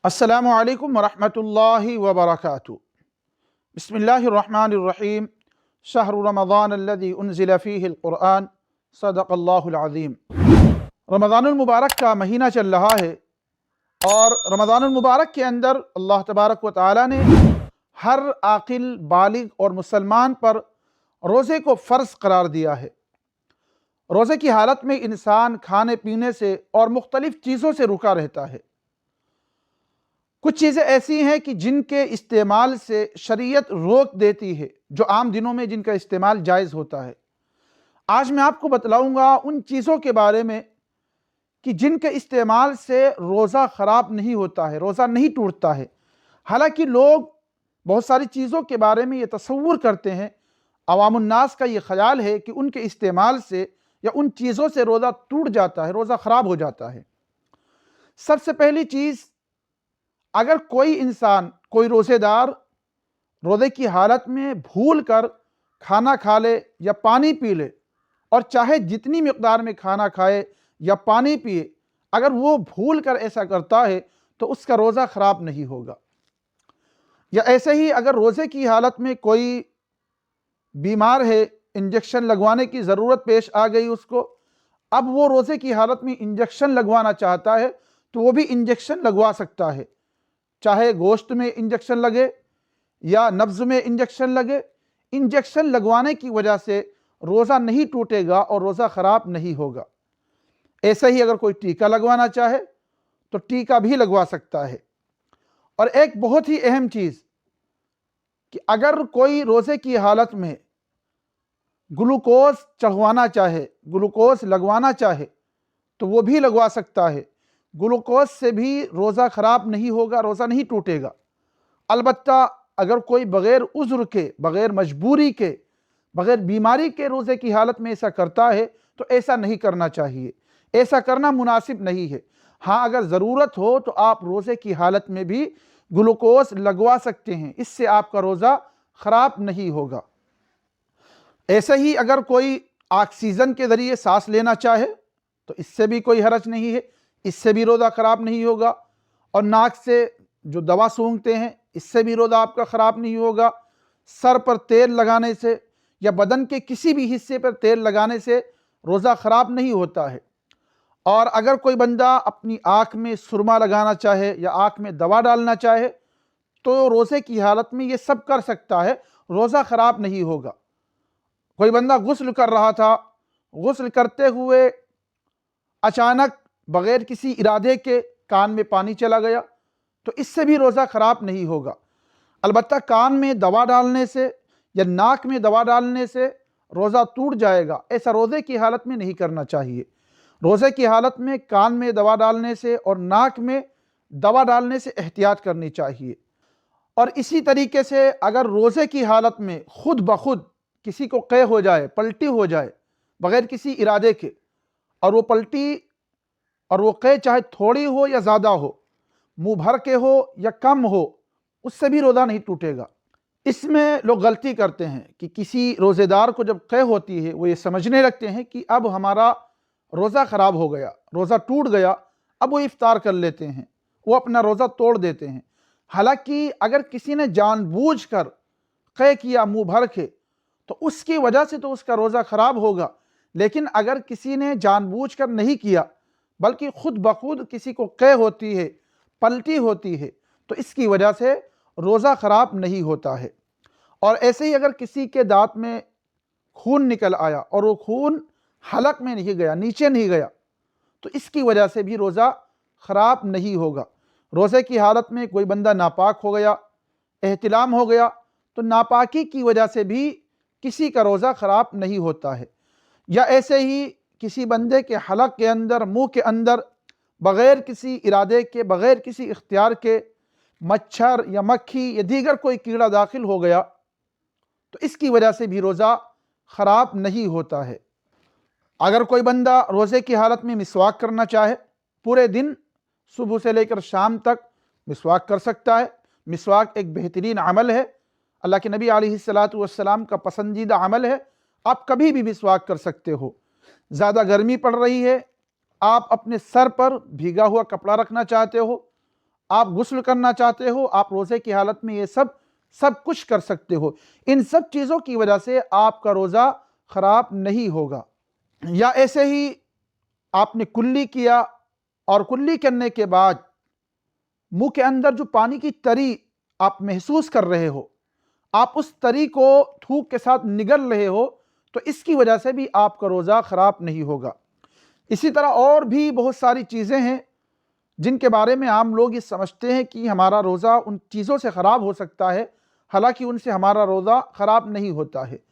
السلام علیکم ورحمۃ اللہ وبرکاتہ۔ بسم اللہ الرحمن الرحیم۔ شہر رمضان الذی انزل فیہ القرآن، صدق اللہ العظیم۔ رمضان المبارک کا مہینہ چل رہا ہے، اور رمضان المبارک کے اندر اللہ تبارک و تعالی نے ہر عاقل بالغ اور مسلمان پر روزے کو فرض قرار دیا ہے۔ روزے کی حالت میں انسان کھانے پینے سے اور مختلف چیزوں سے رکا رہتا ہے۔ کچھ چیزیں ایسی ہیں کہ جن کے استعمال سے شریعت روک دیتی ہے، جو عام دنوں میں جن کا استعمال جائز ہوتا ہے۔ آج میں آپ کو بتلاؤں گا ان چیزوں کے بارے میں کہ جن کے استعمال سے روزہ خراب نہیں ہوتا ہے، روزہ نہیں ٹوٹتا ہے۔ حالانکہ لوگ بہت ساری چیزوں کے بارے میں یہ تصور کرتے ہیں، عوام الناس کا یہ خیال ہے کہ ان کے استعمال سے یا ان چیزوں سے روزہ ٹوٹ جاتا ہے، روزہ خراب ہو جاتا ہے۔ سب سے پہلی چیز، اگر کوئی انسان، کوئی روزے دار روزے کی حالت میں بھول کر کھانا کھا لے یا پانی پی لے، اور چاہے جتنی مقدار میں کھانا کھائے یا پانی پیے، اگر وہ بھول کر ایسا کرتا ہے تو اس کا روزہ خراب نہیں ہوگا۔ یا ایسے ہی اگر روزے کی حالت میں کوئی بیمار ہے، انجیکشن لگوانے کی ضرورت پیش آ گئی اس کو، اب وہ روزے کی حالت میں انجیکشن لگوانا چاہتا ہے تو وہ بھی انجیکشن لگوا سکتا ہے، چاہے گوشت میں انجیکشن لگے یا نبض میں انجیکشن لگے۔ انجیکشن لگوانے کی وجہ سے روزہ نہیں ٹوٹے گا اور روزہ خراب نہیں ہوگا۔ ایسے ہی اگر کوئی ٹیکہ لگوانا چاہے تو ٹیکہ بھی لگوا سکتا ہے۔ اور ایک بہت ہی اہم چیز کہ اگر کوئی روزے کی حالت میں گلوکوز چڑھوانا چاہے، گلوکوز لگوانا چاہے تو وہ بھی لگوا سکتا ہے۔ گلوکوز سے بھی روزہ خراب نہیں ہوگا، روزہ نہیں ٹوٹے گا۔ البتہ اگر کوئی بغیر عذر کے، بغیر مجبوری کے، بغیر بیماری کے روزے کی حالت میں ایسا کرتا ہے تو ایسا نہیں کرنا چاہیے، ایسا کرنا مناسب نہیں ہے۔ ہاں، اگر ضرورت ہو تو آپ روزے کی حالت میں بھی گلوکوز لگوا سکتے ہیں، اس سے آپ کا روزہ خراب نہیں ہوگا۔ ایسے ہی اگر کوئی آکسیجن کے ذریعے سانس لینا چاہے تو اس سے بھی کوئی حرج نہیں ہے، اس سے بھی روزہ خراب نہیں ہوگا۔ اور ناک سے جو دوا سونگھتے ہیں، اس سے بھی روزہ آپ کا خراب نہیں ہوگا۔ سر پر تیل لگانے سے یا بدن کے کسی بھی حصے پر تیل لگانے سے روزہ خراب نہیں ہوتا ہے۔ اور اگر کوئی بندہ اپنی آنکھ میں سرما لگانا چاہے یا آنکھ میں دوا ڈالنا چاہے تو روزے کی حالت میں یہ سب کر سکتا ہے، روزہ خراب نہیں ہوگا۔ کوئی بندہ غسل کر رہا تھا، غسل کرتے ہوئے اچانک بغیر کسی ارادے کے کان میں پانی چلا گیا تو اس سے بھی روزہ خراب نہیں ہوگا۔ البتہ کان میں دوا ڈالنے سے یا ناک میں دوا ڈالنے سے روزہ ٹوٹ جائے گا، ایسا روزے کی حالت میں نہیں کرنا چاہیے۔ روزے کی حالت میں کان میں دوا ڈالنے سے اور ناک میں دوا ڈالنے سے احتیاط کرنی چاہیے۔ اور اسی طریقے سے اگر روزے کی حالت میں خود بخود کسی کو قے ہو جائے، پلٹی ہو جائے بغیر کسی ارادے کے، اور وہ پلٹی اور وہ قے چاہے تھوڑی ہو یا زیادہ ہو، منہ بھر کے ہو یا کم ہو، اس سے بھی روزہ نہیں ٹوٹے گا۔ اس میں لوگ غلطی کرتے ہیں کہ کسی روزے دار کو جب قے ہوتی ہے وہ یہ سمجھنے لگتے ہیں کہ اب ہمارا روزہ خراب ہو گیا، روزہ ٹوٹ گیا، اب وہ افطار کر لیتے ہیں، وہ اپنا روزہ توڑ دیتے ہیں۔ حالانکہ اگر کسی نے جان بوجھ کر قے کیا منہ بھر کے تو اس کی وجہ سے تو اس کا روزہ خراب ہوگا، لیکن اگر کسی نے جان بوجھ کر نہیں کیا بلکہ خود بخود کسی کو قے ہوتی ہے، پلٹی ہوتی ہے، تو اس کی وجہ سے روزہ خراب نہیں ہوتا ہے۔ اور ایسے ہی اگر کسی کے دانت میں خون نکل آیا اور وہ خون حلق میں نہیں گیا، نیچے نہیں گیا، تو اس کی وجہ سے بھی روزہ خراب نہیں ہوگا۔ روزے کی حالت میں کوئی بندہ ناپاک ہو گیا، احتلام ہو گیا، تو ناپاکی کی وجہ سے بھی کسی کا روزہ خراب نہیں ہوتا ہے۔ یا ایسے ہی کسی بندے کے حلق کے اندر، منہ کے اندر بغیر کسی ارادے کے، بغیر کسی اختیار کے مچھر یا مکھی یا دیگر کوئی کیڑا داخل ہو گیا تو اس کی وجہ سے بھی روزہ خراب نہیں ہوتا ہے۔ اگر کوئی بندہ روزے کی حالت میں مسواک کرنا چاہے، پورے دن صبح سے لے کر شام تک مسواک کر سکتا ہے۔ مسواک ایک بہترین عمل ہے، اللہ کے نبی علیہ السلام کا پسندیدہ عمل ہے۔ آپ کبھی بھی مسواک کر سکتے ہو۔ زیادہ گرمی پڑ رہی ہے، آپ اپنے سر پر بھیگا ہوا کپڑا رکھنا چاہتے ہو، آپ غسل کرنا چاہتے ہو، آپ روزے کی حالت میں یہ سب کچھ کر سکتے ہو۔ ان سب چیزوں کی وجہ سے آپ کا روزہ خراب نہیں ہوگا۔ یا ایسے ہی آپ نے کلی کیا اور کلی کرنے کے بعد منہ کے اندر جو پانی کی تری آپ محسوس کر رہے ہو، آپ اس تری کو تھوک کے ساتھ نگل رہے ہو، تو اس کی وجہ سے بھی آپ کا روزہ خراب نہیں ہوگا۔ اسی طرح اور بھی بہت ساری چیزیں ہیں جن کے بارے میں عام لوگ یہ سمجھتے ہیں کہ ہمارا روزہ ان چیزوں سے خراب ہو سکتا ہے، حالانکہ ان سے ہمارا روزہ خراب نہیں ہوتا ہے۔